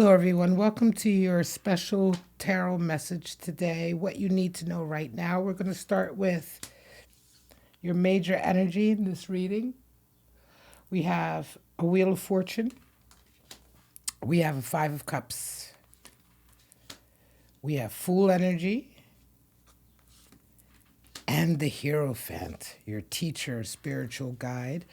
Hello, everyone. Welcome to your special tarot message today. What you need to know right now. We're going to start with your major energy in this reading. We have a Wheel of Fortune. We have a Five of Cups. We have Fool energy. And the Hierophant, your teacher, spiritual guide.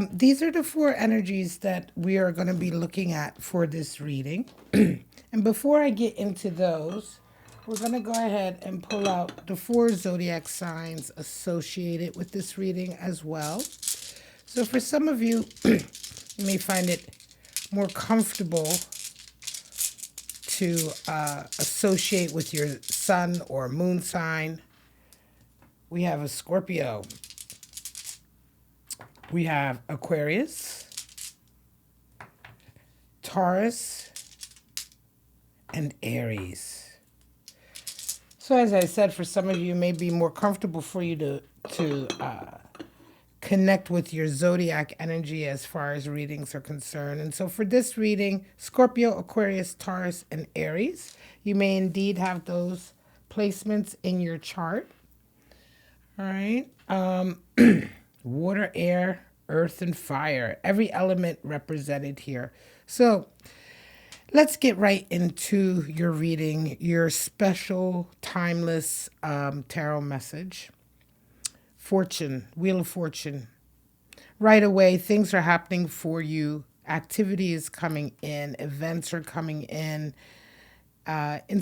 These are the four energies that we are going to be looking at for this reading. And before I get into those, we're going to go ahead and pull out the four zodiac signs associated with this reading as well. So for some of you, you may find it more comfortable to associate with your sun or moon sign. We have a Scorpio. We have Aquarius, Taurus, and Aries. So as I said, for some of you, it may be more comfortable for you to connect with your zodiac energy as far as readings are concerned. And so for this reading, Scorpio, Aquarius, Taurus, and Aries, you may indeed have those placements in your chart. All right. Water, air, earth, and fire. Every element represented here. So let's get right into your reading, your special, timeless tarot message. Fortune, Wheel of Fortune. Right away, things are happening for you. Activity is coming in. Events are coming in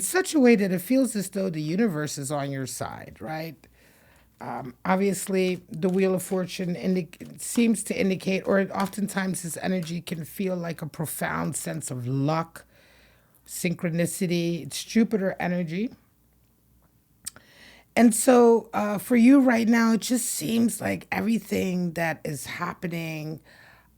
such a way that it feels as though the universe is on your side, right? Obviously, the Wheel of Fortune seems to indicate, or oftentimes this energy can feel like a profound sense of luck, synchronicity. It's Jupiter energy. And so for you right now, it just seems like everything that is happening,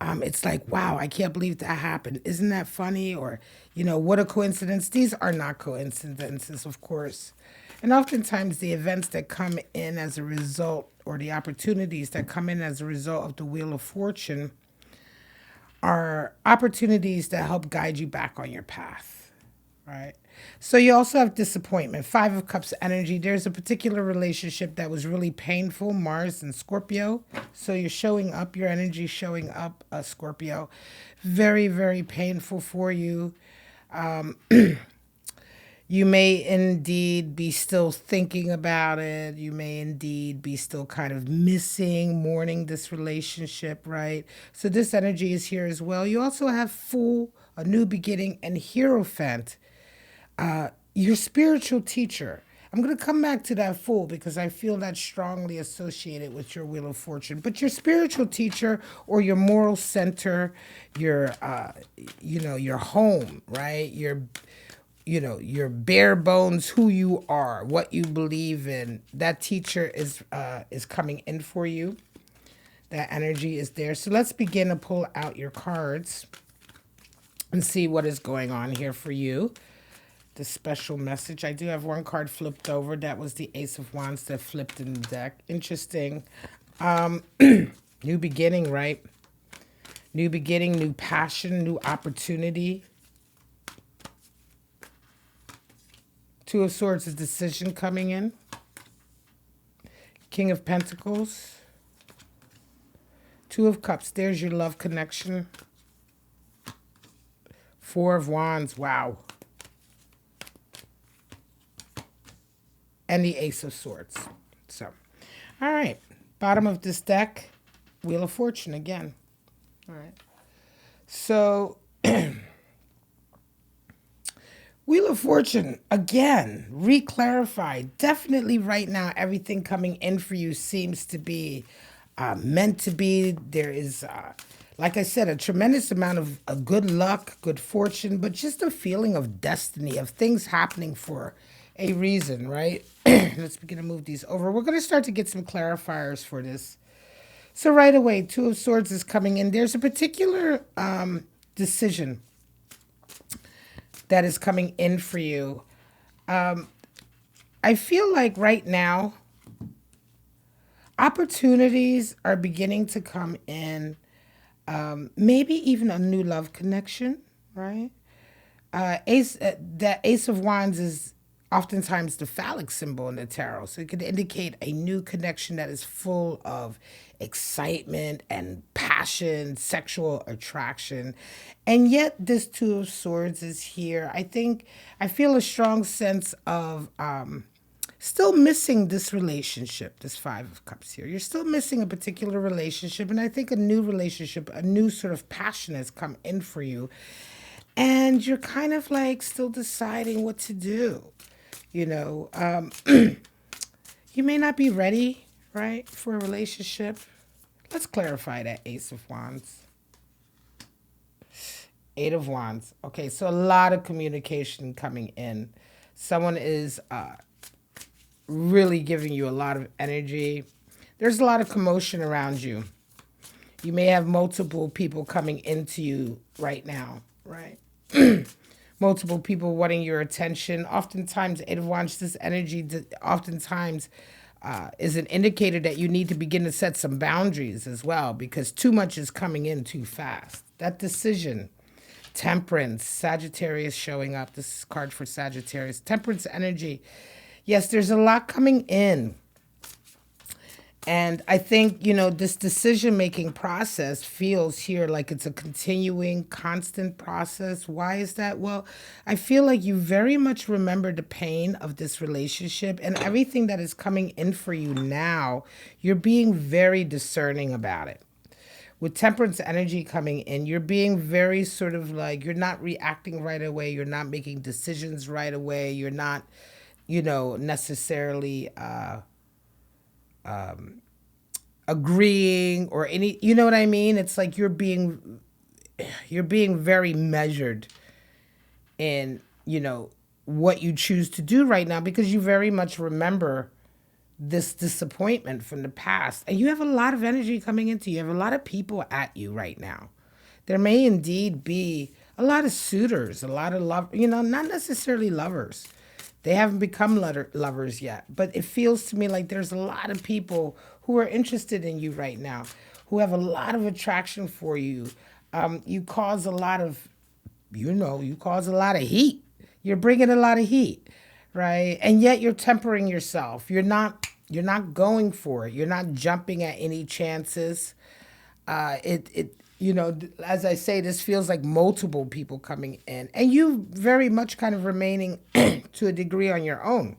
it's like, wow, I can't believe that happened. Isn't that funny? Or, what a coincidence. These are not coincidences, of course. And oftentimes the events that come in as a result, or the opportunities that come in as a result of the Wheel of Fortune, are opportunities that help guide you back on your path, right? So you also have disappointment, Five of Cups energy. There's a particular relationship that was really painful, Mars and Scorpio. So you're showing up, your energy showing up, Scorpio. Very, very painful for you. You may indeed be still thinking about it. You may indeed be still kind of mourning this relationship, right? So this energy is here as well. You also have Fool, a new beginning, and Hierophant, your spiritual teacher. I'm going to come back to that Fool because I feel that's strongly associated with your Wheel of Fortune. But your spiritual teacher or your moral center, your home, right? Your bare bones, who you are, what you believe in. That teacher is coming in for you. That energy is there. So let's begin to pull out your cards and see what is going on here for you. The special message. I do have one card flipped over. That was the Ace of Wands that flipped in the deck. Interesting. New beginning, right? New beginning, new passion, new opportunity. Two of Swords, a decision coming in. King of Pentacles. Two of Cups, there's your love connection. Four of Wands, wow. And the Ace of Swords. So, all right. Bottom of this deck, Wheel of Fortune again. All right. So, Wheel of Fortune, again, re-clarified. Definitely right now, everything coming in for you seems to be meant to be. There is, like I said, a tremendous amount of good luck, good fortune, but just a feeling of destiny, of things happening for a reason, right? Let's begin to move these over. We're going to start to get some clarifiers for this. So right away, Two of Swords is coming in. There's a particular decision that is coming in for you. I feel like right now, opportunities are beginning to come in. Maybe even a new love connection, right? That Ace of Wands is oftentimes the phallic symbol in the tarot. So it could indicate a new connection that is full of excitement and passion, sexual attraction. And yet this Two of Swords is here. I feel a strong sense of still missing this relationship, this Five of Cups here. You're still missing a particular relationship. And I think a new relationship, a new sort of passion has come in for you. And you're kind of like still deciding what to do. You know, you may not be ready, right, for a relationship. Let's clarify that Ace of Wands. Eight of Wands. Okay, so a lot of communication coming in. Someone is really giving you a lot of energy. There's a lot of commotion around you. You may have multiple people coming into you right now, right? Multiple people wanting your attention. Oftentimes, Eight of Wands, this energy oftentimes is an indicator that you need to begin to set some boundaries as well, because too much is coming in too fast. That decision. Temperance, Sagittarius showing up. This is card for Sagittarius. Temperance energy. Yes, there's a lot coming in. And I think, this decision-making process feels here like it's a continuing, constant process. Why is that? Well, I feel like you very much remember the pain of this relationship, and everything that is coming in for you now, you're being very discerning about it. With temperance energy coming in, you're being very sort of like, you're not reacting right away. You're not making decisions right away. You're not, necessarily agreeing or any, you know what I mean? It's like you're being very measured in, what you choose to do right now, because you very much remember this disappointment from the past. And you have a lot of energy coming into you. You have a lot of people at you right now. There may indeed be a lot of suitors, a lot of love, not necessarily lovers. They haven't become lovers yet, but it feels to me like there's a lot of people who are interested in you right now, who have a lot of attraction for you. You cause a lot of, heat. You're bringing a lot of heat, right? And yet you're tempering yourself. You're not going for it. You're not jumping at any chances. As I say, this feels like multiple people coming in, and you very much kind of remaining to a degree on your own.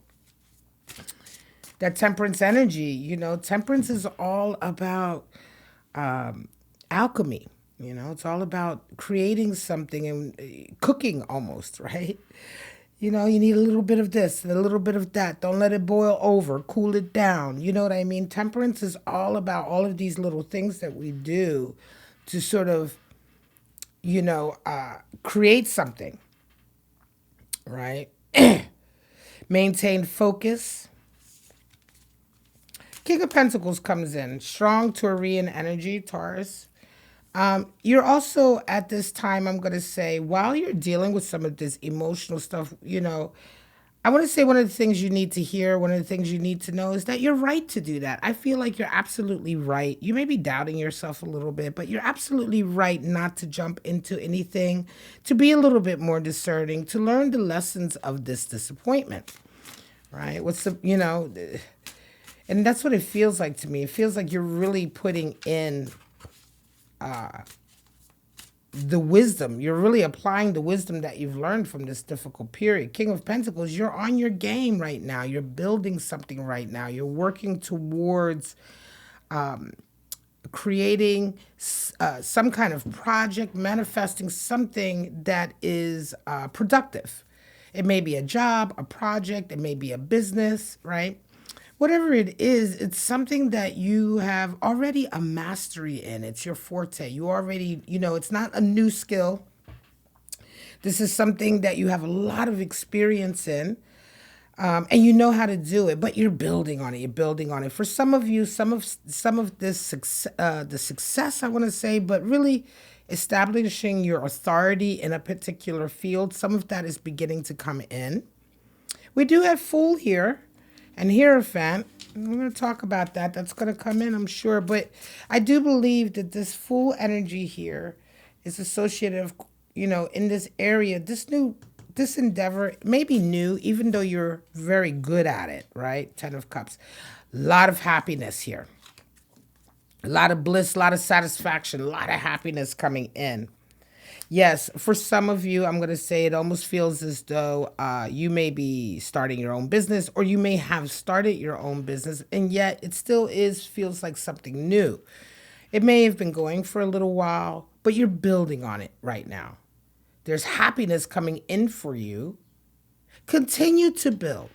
That temperance energy, temperance is all about alchemy. It's all about creating something and cooking almost, right? You need a little bit of this and a little bit of that. Don't let it boil over. Cool it down. You know what I mean? Temperance is all about all of these little things that we do to sort of, create something, right? Maintain focus. King of Pentacles comes in. Strong Taurian energy, Taurus. You're also at this time, I'm going to say, while you're dealing with some of this emotional stuff, I want to say one of the things you need to hear, one of the things you need to know is that you're right to do that. I feel like you're absolutely right. You may be doubting yourself a little bit, but you're absolutely right not to jump into anything, to be a little bit more discerning, to learn the lessons of this disappointment, right? And that's what it feels like to me. It feels like you're really putting in the wisdom. You're really applying the wisdom that you've learned from this difficult period. King of Pentacles, you're on your game right now. You're building something right now. You're working towards creating some kind of project, manifesting something that is productive. It may be a job, a project, it may be a business, right? Whatever it is, it's something that you have already a mastery in. It's your forte. You already, it's not a new skill. This is something that you have a lot of experience in, and you know how to do it, but you're building on it. You're building on it. For some of you, some of this the success, I want to say, but really establishing your authority in a particular field, some of that is beginning to come in. We do have Fool here. And Hierophant, we're going to talk about that. That's going to come in, I'm sure. But I do believe that this Fool energy here is associated, in this area, this endeavor may be new, even though you're very good at it, right? 10 of Cups. A lot of happiness here. A lot of bliss, a lot of satisfaction, a lot of happiness coming in. Yes, for some of you, I'm going to say it almost feels as though you may be starting your own business, or you may have started your own business, and yet it still feels like something new. It may have been going for a little while, but you're building on it right now. There's happiness coming in for you. Continue to build,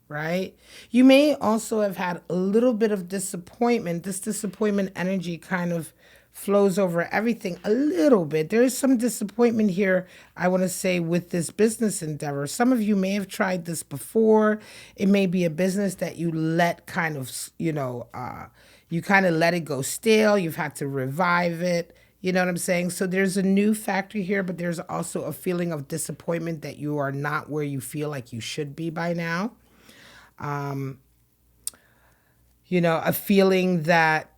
right? You may also have had a little bit of disappointment. This disappointment energy kind of flows over everything a little bit. There is some disappointment here, I want to say, with this business endeavor. Some of you may have tried this before. It may be a business that you let kind of, you kind of let it go stale. You've had to revive it. You know what I'm saying? So there's a new factor here, but there's also a feeling of disappointment that you are not where you feel like you should be by now. A feeling that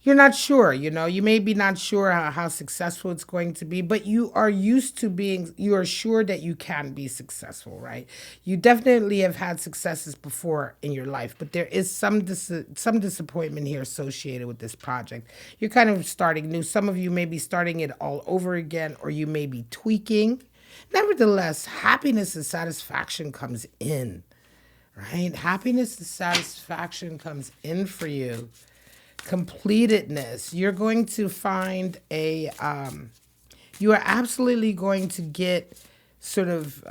you're not sure, you may be not sure how successful it's going to be, but you are you are sure that you can be successful, right? You definitely have had successes before in your life, but there is some disappointment here associated with this project. You're kind of starting new. Some of you may be starting it all over again, or you may be tweaking. Nevertheless, happiness and satisfaction comes in, right? Happiness and satisfaction comes in for you. Completedness. You're going to find you are absolutely going to get sort of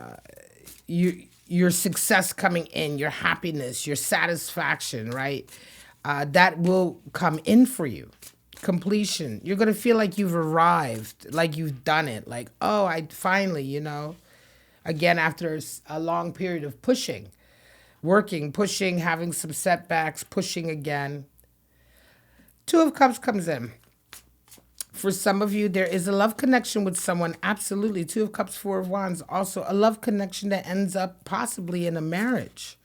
your success coming in, your happiness, your satisfaction, right? That will come in for you. Completion. You're going to feel like you've arrived, like you've done it, like, oh, I finally, again, after a long period of pushing, working, pushing, having some setbacks, pushing again. Two of Cups comes in. For some of you, there is a love connection with someone. Absolutely. Two of Cups, Four of Wands. Also a love connection that ends up possibly in a marriage.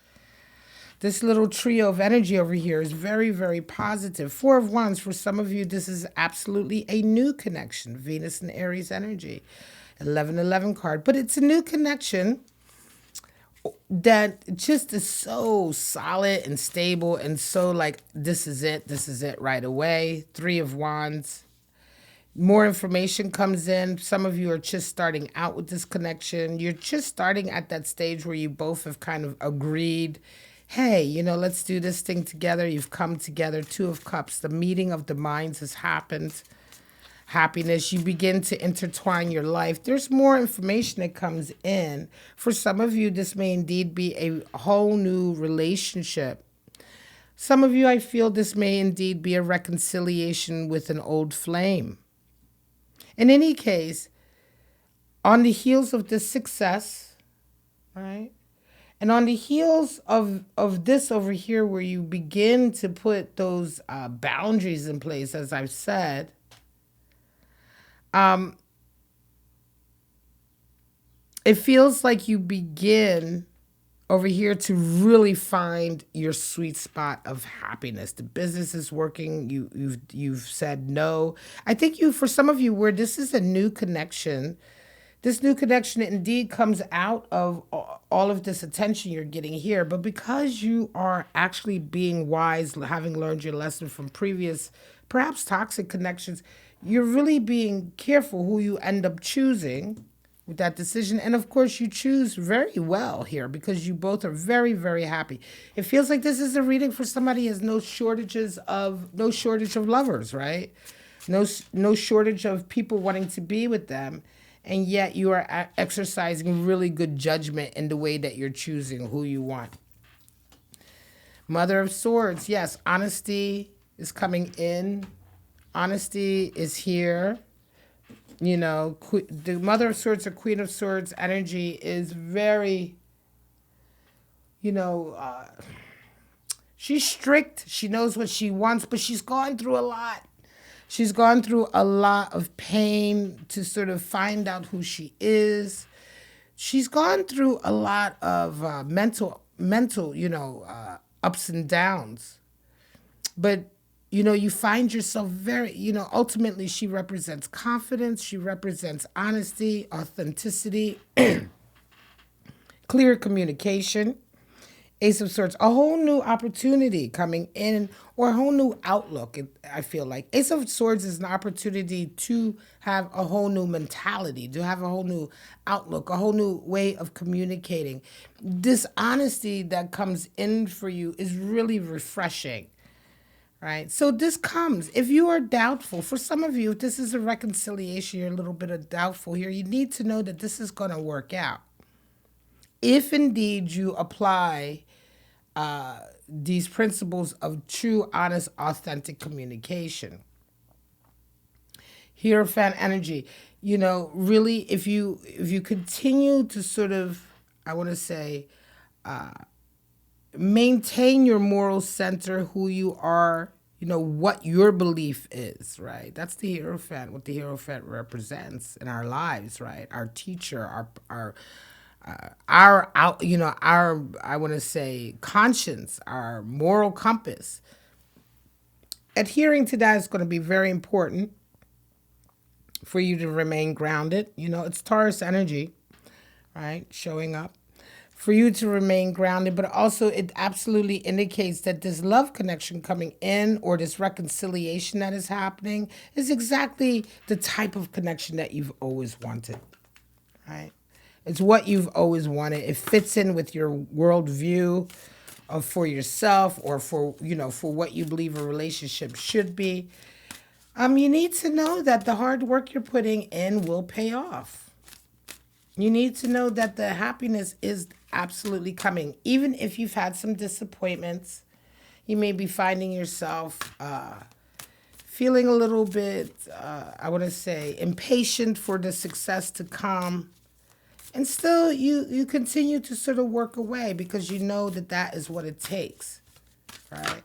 This little trio of energy over here is very, very positive. Four of Wands. For some of you, this is absolutely a new connection. Venus and Aries energy. 11-11 card. But it's a new connection that just is so solid and stable and so like, this is it right away. Three of Wands. More information comes in. Some of you are just starting out with this connection. You're just starting at that stage where you both have kind of agreed, hey, let's do this thing together. You've come together. Two of Cups. The meeting of the minds has happened. Happiness. You begin to intertwine your life. There's more information that comes in. For some of you, this may indeed be a whole new relationship. Some of you, I feel this may indeed be a reconciliation with an old flame. In any case, on the heels of this success, right? And on the heels of this over here, where you begin to put those boundaries in place, as I've said, it feels like you begin over here to really find your sweet spot of happiness. The business is working. You've said no. I think for some of you, where this is a new connection, this new connection indeed comes out of all of this attention you're getting here. But because you are actually being wise, having learned your lesson from previous, perhaps toxic connections, you're really being careful who you end up choosing with that decision. And of course, you choose very well here because you both are very, very happy. It feels like this is a reading for somebody who has no shortage of lovers, right? No shortage of people wanting to be with them. And yet you are exercising really good judgment in the way that you're choosing who you want. Mother of Swords. Yes, honesty is coming in. Honesty is here. The Mother of Swords or Queen of Swords energy is very, she's strict. She knows what she wants, but she's gone through a lot. She's gone through a lot of pain to sort of find out who she is. She's gone through a lot of mental, ups and downs. But you find yourself very, ultimately she represents confidence, she represents honesty, authenticity, clear communication. Ace of Swords, a whole new opportunity coming in, or a whole new outlook, I feel like. Ace of Swords is an opportunity to have a whole new mentality, to have a whole new outlook, a whole new way of communicating. This honesty that comes in for you is really refreshing, right? So this comes, if you are doubtful, for some of you, if this is a reconciliation, you're a little bit of doubtful here, you need to know that this is going to work out. If indeed you apply these principles of true, honest, authentic communication. Hierophant energy, really, if you continue to sort of, I want to say, maintain your moral center, who you are, what your belief is, right? That's the Hierophant, what the Hierophant represents in our lives, right? Our teacher, our out, our, I want to say, conscience, our moral compass. Adhering to that is going to be very important for you to remain grounded. It's Taurus energy, right? Showing up for you to remain grounded, but also it absolutely indicates that this love connection coming in, or this reconciliation that is happening, is exactly the type of connection that you've always wanted, right? It's what you've always wanted. It fits in with your worldview for yourself, or for what you believe a relationship should be. You need to know that the hard work you're putting in will pay off. You need to know that the happiness is absolutely coming. Even if you've had some disappointments, you may be finding yourself feeling a little bit, I want to say, impatient for the success to come. And still, you continue to sort of work away, because you know that is what it takes, right?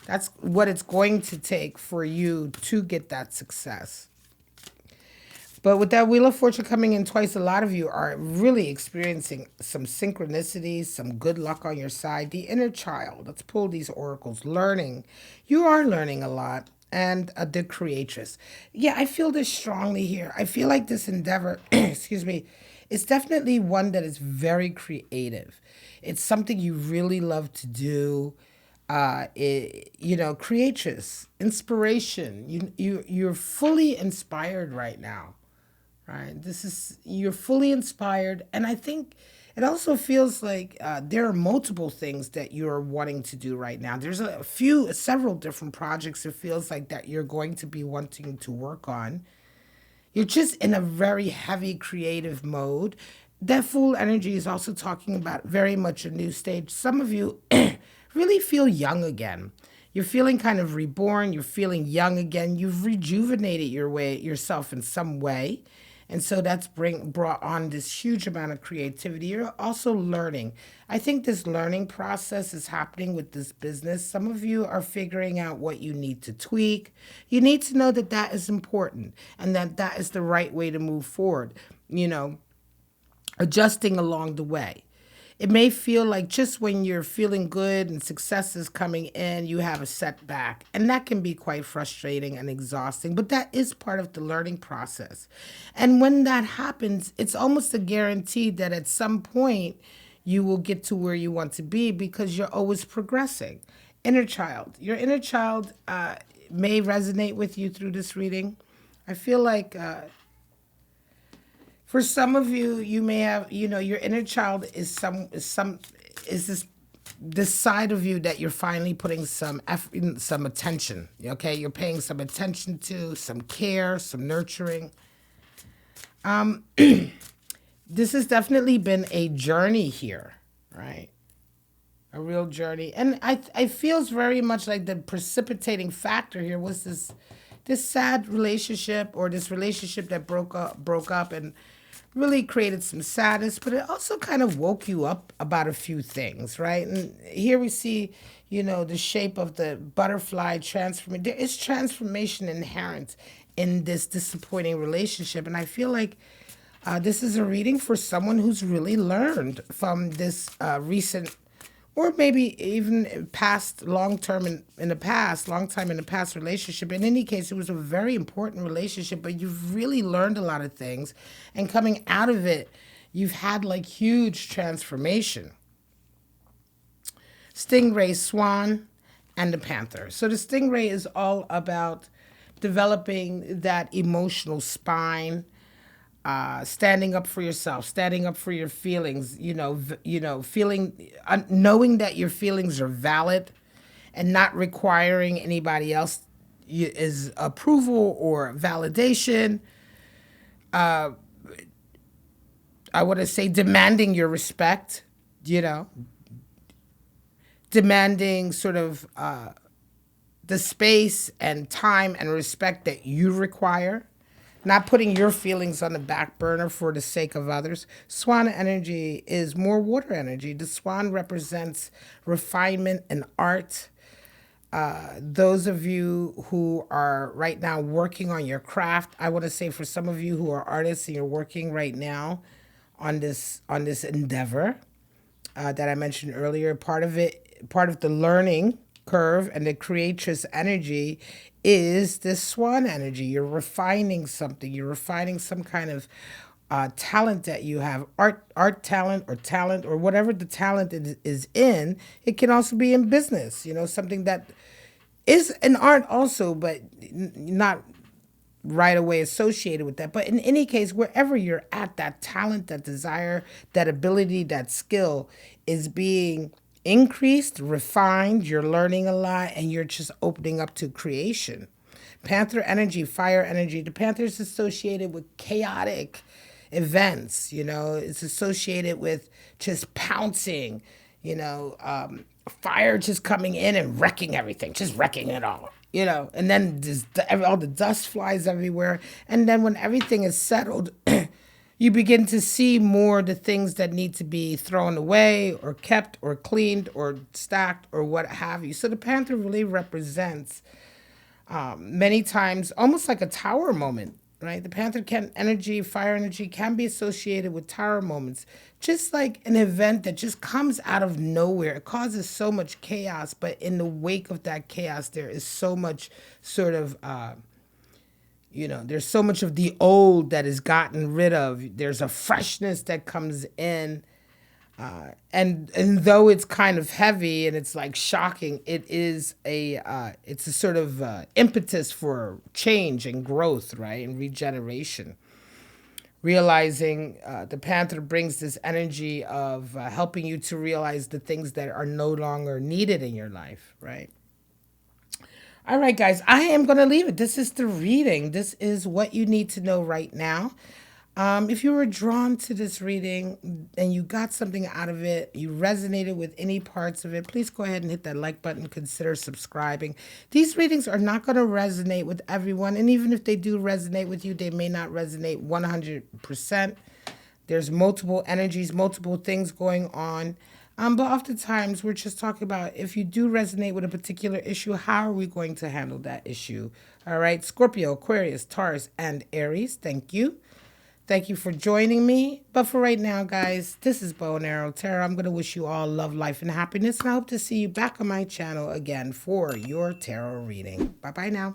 That's what it's going to take for you to get that success. But with that Wheel of Fortune coming in twice, a lot of you are really experiencing some synchronicities, some good luck on your side. The inner child, let's pull these oracles. Learning. You are learning a lot. And the creatress. Yeah, I feel this strongly here. I feel like this endeavor, excuse me, it's definitely one that is very creative. It's something you really love to do. Creatress, inspiration. You're fully inspired right now, right? You're fully inspired, and I think it also feels like there are multiple things that you're wanting to do right now. There's several different projects. It feels like that you're going to be wanting to work on. You're just in a very heavy creative mode. That Fool energy is also talking about very much a new stage. Some of you really feel young again. You're feeling kind of reborn. You're feeling young again. You've rejuvenated yourself in some way. And so that's brought on this huge amount of creativity. You're also learning. I think this learning process is happening with this business. Some of you are figuring out what you need to tweak. You need to know that is important, and that is the right way to move forward, adjusting along the way. It may feel like just when you're feeling good and success is coming in, you have a setback. And that can be quite frustrating and exhausting, but that is part of the learning process. And when that happens, it's almost a guarantee that at some point you will get to where you want to be, because you're always progressing. Inner child. Your inner child may resonate with you through this reading. I feel like for some of you, you may have, your inner child is this side of you that you're finally putting some attention. Okay, you're paying some attention to, some care, some nurturing. This has definitely been a journey here, right? A real journey, and I feels very much like the precipitating factor here was this sad relationship, or this relationship that broke up and really created some sadness, but it also kind of woke you up about a few things, right? And here we see, the shape of the butterfly transformation. There is transformation inherent in this disappointing relationship, and I feel like this is a reading for someone who's really learned from this recent or maybe even past long time in the past relationship. In any case, it was a very important relationship, but you've really learned a lot of things. And coming out of it, you've had like huge transformation. Stingray, swan, and the panther. So the stingray is all about developing that emotional spine, standing up for yourself, standing up for your feelings. Feeling, knowing that your feelings are valid, and not requiring anybody else is approval or validation. I want to say demanding your respect. You know, demanding sort of the space and time and respect that you require, not putting your feelings on the back burner for the sake of others. Swan energy is more water energy. The swan represents refinement and art. Those of you who are right now working on your craft, I want to say for some of you who are artists and you're working right now on this endeavor that I mentioned earlier, part of the learning curve and the creatress energy is this swan energy. You're refining something. You're refining some kind of talent that you have, art talent, or whatever the talent is in. It can also be in business, something that is an art also, but not right away associated with that. But in any case, wherever you're at, that talent, that desire, that ability, that skill is being increased, refined. You're learning a lot, and you're just opening up to creation. Panther energy, fire energy. The panther is associated with chaotic events. It's associated with just pouncing. Fire just coming in and wrecking everything, just wrecking it all. And then all the dust flies everywhere. And then when everything is settled, you begin to see more the things that need to be thrown away or kept or cleaned or stacked or what have you. So the panther really represents many times almost like a tower moment, right? The panther fire energy can be associated with tower moments, just like an event that just comes out of nowhere. It causes so much chaos, but in the wake of that chaos, there is so much sort of there's so much of the old that is gotten rid of. There's a freshness that comes in. And though it's kind of heavy and it's like shocking, it's a sort of impetus for change and growth, right? And regeneration. Realizing the panther brings this energy of helping you to realize the things that are no longer needed in your life, right? All right, guys, I am going to leave it. This is the reading. This is what you need to know right now. If you were drawn to this reading and you got something out of it, you resonated with any parts of it, please go ahead and hit that like button. Consider subscribing. These readings are not going to resonate with everyone. And even if they do resonate with you, they may not resonate 100%. There's multiple energies, multiple things going on. But oftentimes we're just talking about if you do resonate with a particular issue, how are we going to handle that issue? All right, Scorpio, Aquarius, Taurus, and Aries, thank you. Thank you for joining me. But for right now, guys, this is Bow and Arrow Tarot. I'm going to wish you all love, life, and happiness. And I hope to see you back on my channel again for your tarot reading. Bye-bye now.